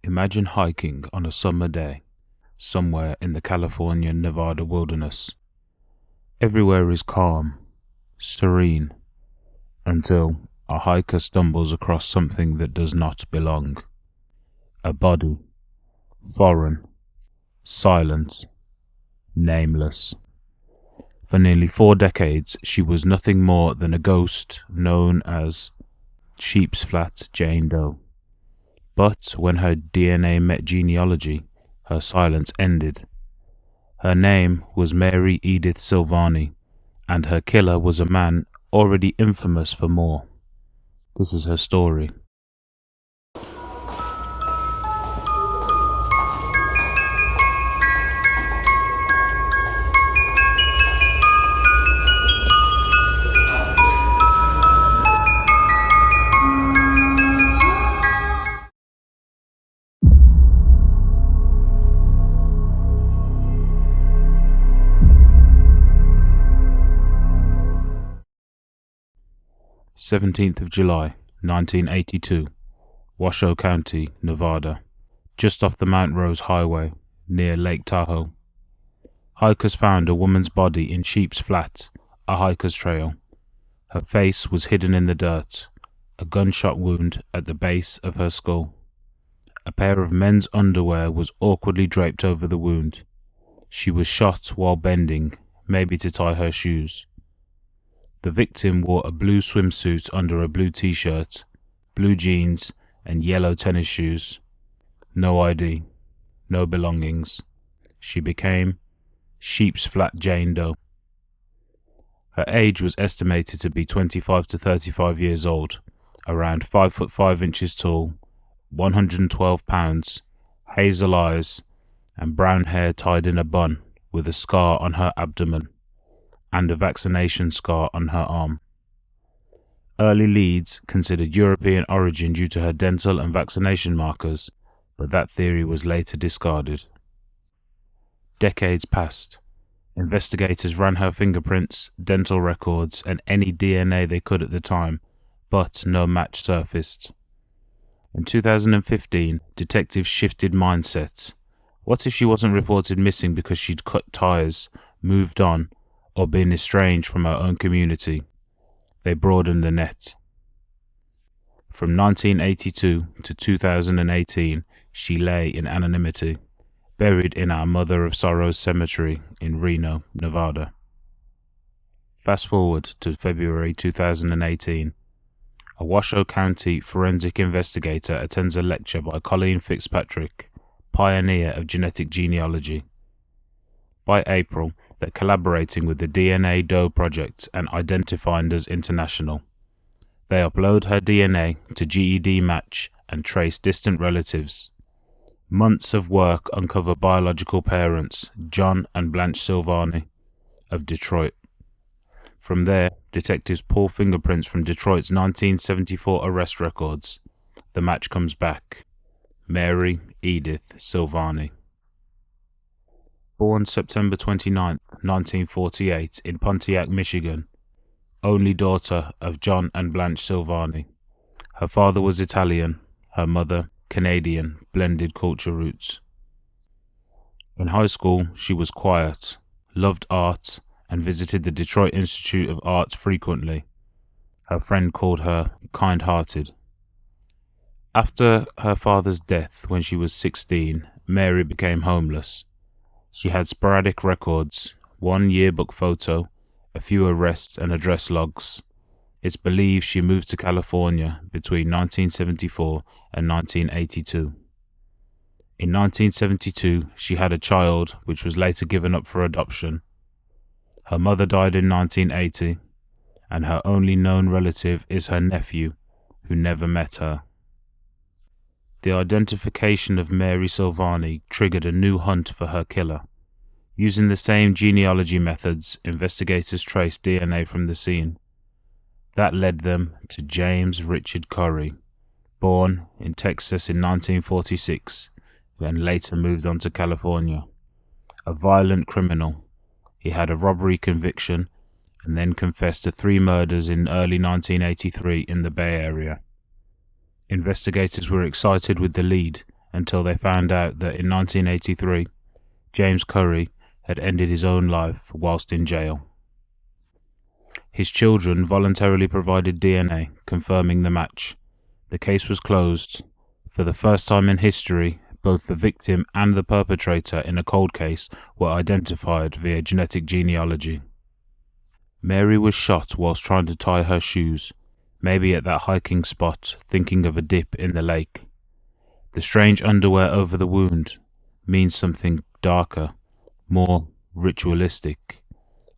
Imagine hiking on a summer day, somewhere in the California Nevada wilderness. Everywhere is calm, serene, until a hiker stumbles across something that does not belong. A body, foreign, silent, nameless. For nearly 4 decades, she was nothing more than a ghost known as Sheep's Flat Jane Doe. But when her DNA met genealogy, her silence ended. Her name was Mary Edith Silvani, and her killer was a man already infamous for more. This is her story. July 17th, 1982, Washoe County, Nevada, just off the Mount Rose Highway, near Lake Tahoe. Hikers found a woman's body in Sheep's Flat, a hiker's trail. Her face was hidden in the dirt, a gunshot wound at the base of her skull. A pair of men's underwear was awkwardly draped over the wound. She was shot while bending, maybe to tie her shoes. The victim wore a blue swimsuit under a blue t-shirt, blue jeans, and yellow tennis shoes. No ID, no belongings. She became Sheep's Flat Jane Doe. Her age was estimated to be 25 to 35 years old, around 5 foot 5 inches tall, 112 pounds, hazel eyes, and brown hair tied in a bun, with a scar on her abdomen and a vaccination scar on her arm. Early leads considered European origin due to her dental and vaccination markers, but that theory was later discarded. Decades passed. Investigators ran her fingerprints, dental records, and any DNA they could at the time, but no match surfaced. In 2015, detectives shifted mindsets. What if she wasn't reported missing because she'd cut ties, moved on, or been estranged from her own community? They broadened the net. From 1982 to 2018, she lay in anonymity, buried in our Mother of Sorrows cemetery in Reno, Nevada. Fast forward to February 2018. A Washoe County forensic investigator attends a lecture by Colleen Fitzpatrick, pioneer of genetic genealogy. By April, they're collaborating with the DNA Doe Project and Identifinders International. They upload her DNA to GED Match and trace distant relatives. Months of work uncover biological parents, John and Blanche Silvani, of Detroit. From there, detectives pull fingerprints from Detroit's 1974 arrest records. The match comes back. Mary Edith Silvani. Born September 29, 1948, in Pontiac, Michigan, only daughter of John and Blanche Silvani. Her father was Italian, her mother Canadian, blended culture roots. In high school, she was quiet, loved art, and visited the Detroit Institute of Arts frequently. Her friend called her kind-hearted. After her father's death when she was 16, Mary became homeless. She had sporadic records, one yearbook photo, a few arrests and address logs. It's believed she moved to California between 1974 and 1982. In 1972, she had a child which was later given up for adoption. Her mother died in 1980, and her only known relative is her nephew, who never met her. The identification of Mary Silvani triggered a new hunt for her killer. Using the same genealogy methods, investigators traced DNA from the scene. That led them to James Richard Curry, born in Texas in 1946, and later moved on to California. A violent criminal, he had a robbery conviction and then confessed to 3 murders in early 1983 in the Bay Area. Investigators were excited with the lead until they found out that in 1983, James Curry had ended his own life whilst in jail. His children voluntarily provided DNA, confirming the match. The case was closed. For the first time in history, both the victim and the perpetrator in a cold case were identified via genetic genealogy. Mary was shot whilst trying to tie her shoes, maybe at that hiking spot, thinking of a dip in the lake. The strange underwear over the wound means something darker, more ritualistic,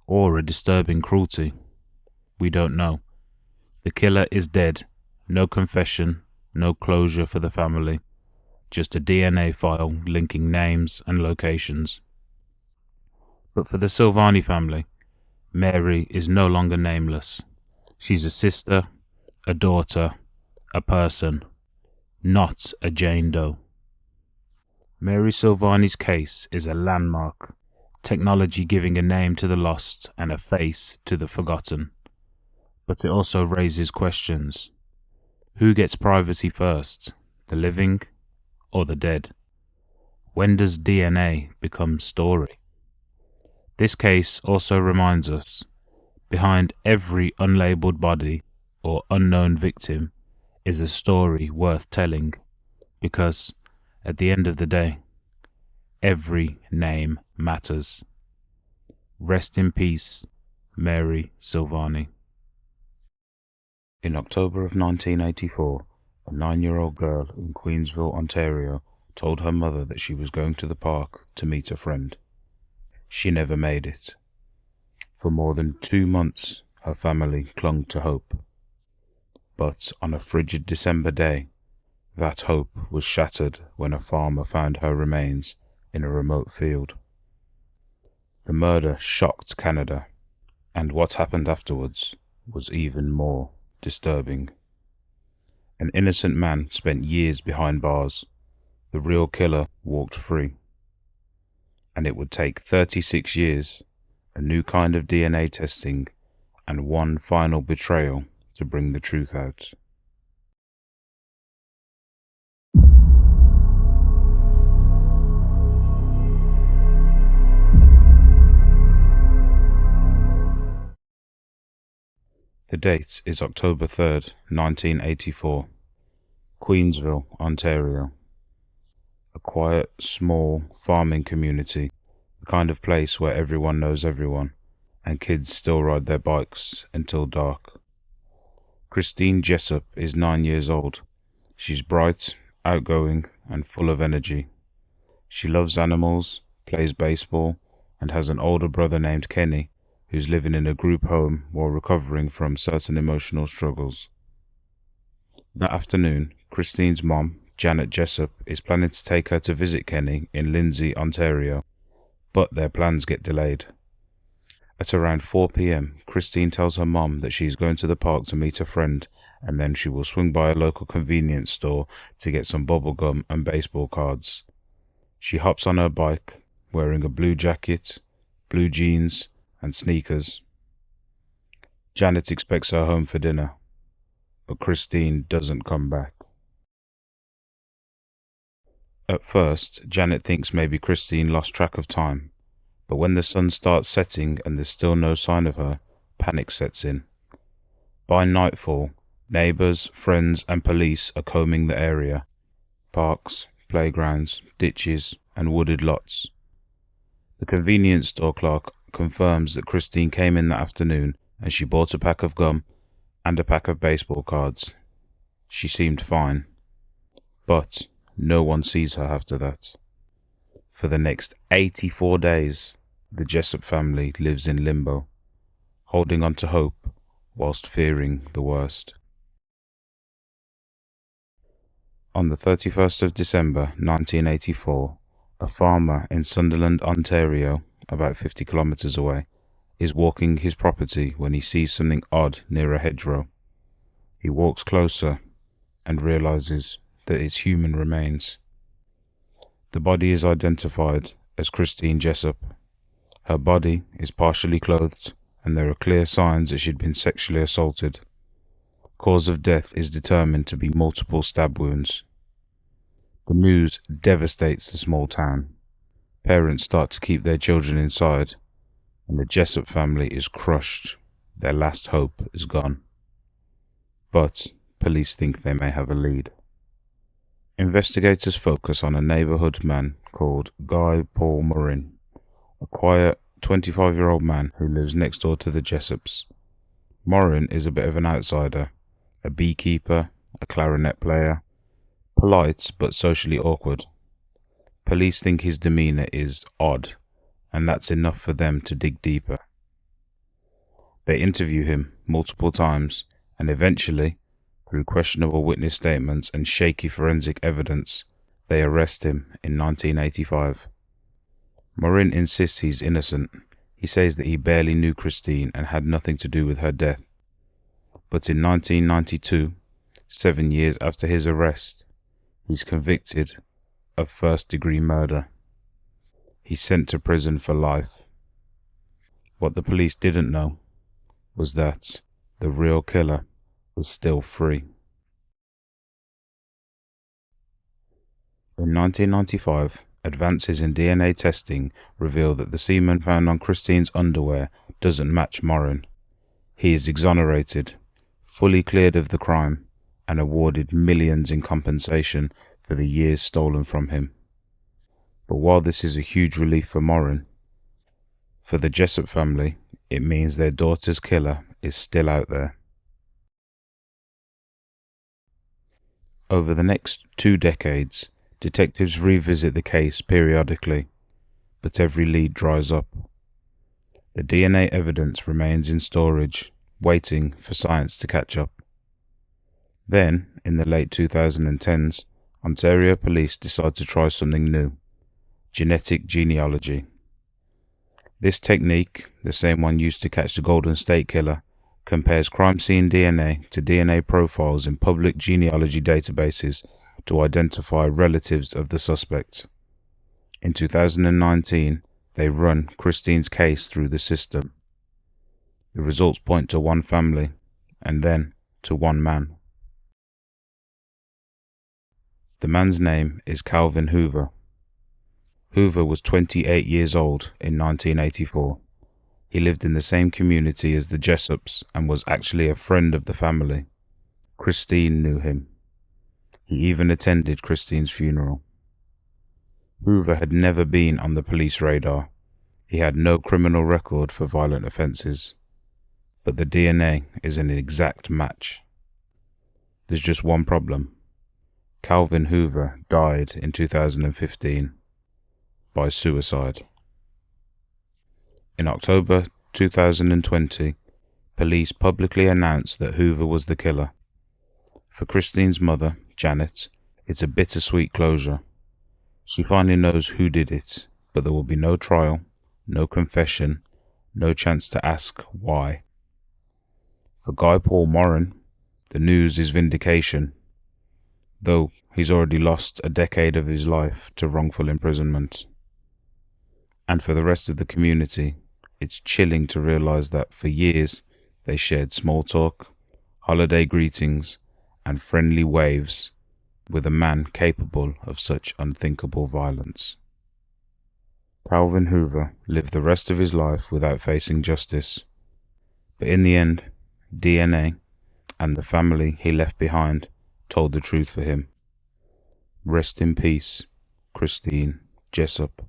or a disturbing cruelty. We don't know. The killer is dead. No confession, no closure for the family. Just a DNA file linking names and locations. But for the Silvani family, Mary is no longer nameless. She's a sister, a daughter, a person, not a Jane Doe. Mary Silvani's case is a landmark, technology giving a name to the lost and a face to the forgotten. But it also raises questions. Who gets privacy first, the living or the dead? When does DNA become story? This case also reminds us, behind every unlabeled body or unknown victim is a story worth telling, because at the end of the day, every name matters. Rest in peace, Mary Silvani. In October of 1984, a 9-year-old girl in Queensville, Ontario, told her mother that she was going to the park to meet a friend. She never made it. For more than 2 months, her family clung to hope. But on a frigid December day, that hope was shattered when a farmer found her remains in a remote field. The murder shocked Canada, and what happened afterwards was even more disturbing. An innocent man spent years behind bars. The real killer walked free. And it would take 36 years, a new kind of DNA testing, and one final betrayal to bring the truth out. The date is October 3rd, 1984. Queensville, Ontario. A quiet, small farming community, the kind of place where everyone knows everyone, and kids still ride their bikes until dark. Christine Jessop is 9 years old. She's bright, outgoing, and full of energy. She loves animals, plays baseball, and has an older brother named Kenny, who's living in a group home while recovering from certain emotional struggles. That afternoon, Christine's mom, Janet Jessop, is planning to take her to visit Kenny in Lindsay, Ontario, but their plans get delayed. At around 4 p.m, Christine tells her mom that she is going to the park to meet a friend, and then she will swing by a local convenience store to get some bubble gum and baseball cards. She hops on her bike, wearing a blue jacket, blue jeans, and sneakers. Janet expects her home for dinner, but Christine doesn't come back. At first, Janet thinks maybe Christine lost track of time, but when the sun starts setting and there's still no sign of her, panic sets in. By nightfall, neighbours, friends, and police are combing the area. Parks, playgrounds, ditches, and wooded lots. The convenience store clerk confirms that Christine came in that afternoon and she bought a pack of gum and a pack of baseball cards. She seemed fine, but no one sees her after that. For the next 84 days, the Jessop family lives in limbo, holding on to hope whilst fearing the worst. On the 31st of December 1984, a farmer in Sunderland, Ontario, about 50 kilometers away, is walking his property when he sees something odd near a hedgerow. He walks closer and realizes that it's human remains. The body is identified as Christine Jessop. Her body is partially clothed and there are clear signs that she'd been sexually assaulted. Cause of death is determined to be multiple stab wounds. The news devastates the small town. Parents start to keep their children inside, and the Jessop family is crushed. Their last hope is gone. But police think they may have a lead. Investigators focus on a neighborhood man called Guy Paul Morin, a quiet 25-year-old man who lives next door to the Jessops. Morin is a bit of an outsider, a beekeeper, a clarinet player, polite but socially awkward. Police think his demeanor is odd, and that's enough for them to dig deeper. They interview him multiple times, and eventually, through questionable witness statements and shaky forensic evidence, they arrest him in 1985. Morin insists he's innocent. He says that he barely knew Christine and had nothing to do with her death. But in 1992, 7 years after his arrest, he's convicted of first-degree murder. He's sent to prison for life. What the police didn't know was that the real killer was still free. In 1995, advances in DNA testing reveal that the semen found on Christine's underwear doesn't match Morin. He is exonerated, fully cleared of the crime, and awarded millions in compensation for the years stolen from him. But while this is a huge relief for Morin, for the Jessop family, it means their daughter's killer is still out there. Over the next 2 decades, detectives revisit the case periodically, but every lead dries up. The DNA evidence remains in storage, waiting for science to catch up. Then, in the late 2010s, Ontario police decide to try something new: genetic genealogy. This technique, the same one used to catch the Golden State Killer, compares crime scene DNA to DNA profiles in public genealogy databases to identify relatives of the suspect. In 2019, they run Christine's case through the system. The results point to one family, and then to one man. The man's name is Calvin Hoover. Hoover was 28 years old in 1984. He lived in the same community as the Jessops and was actually a friend of the family. Christine knew him. He even attended Christine's funeral. Hoover had never been on the police radar. He had no criminal record for violent offences. But the DNA is an exact match. There's just one problem. Calvin Hoover died in 2015 by suicide. In October 2020, police publicly announced that Hoover was the killer. For Christine's mother, Janet, it's a bittersweet closure. She finally knows who did it, but there will be no trial, no confession, no chance to ask why. For Guy Paul Morin, the news is vindication, though he's already lost a decade of his life to wrongful imprisonment. And for the rest of the community, it's chilling to realize that for years they shared small talk, holiday greetings, and friendly waves with a man capable of such unthinkable violence. Calvin Hoover lived the rest of his life without facing justice, but in the end, DNA and the family he left behind told the truth for him. Rest in peace, Christine Jessop.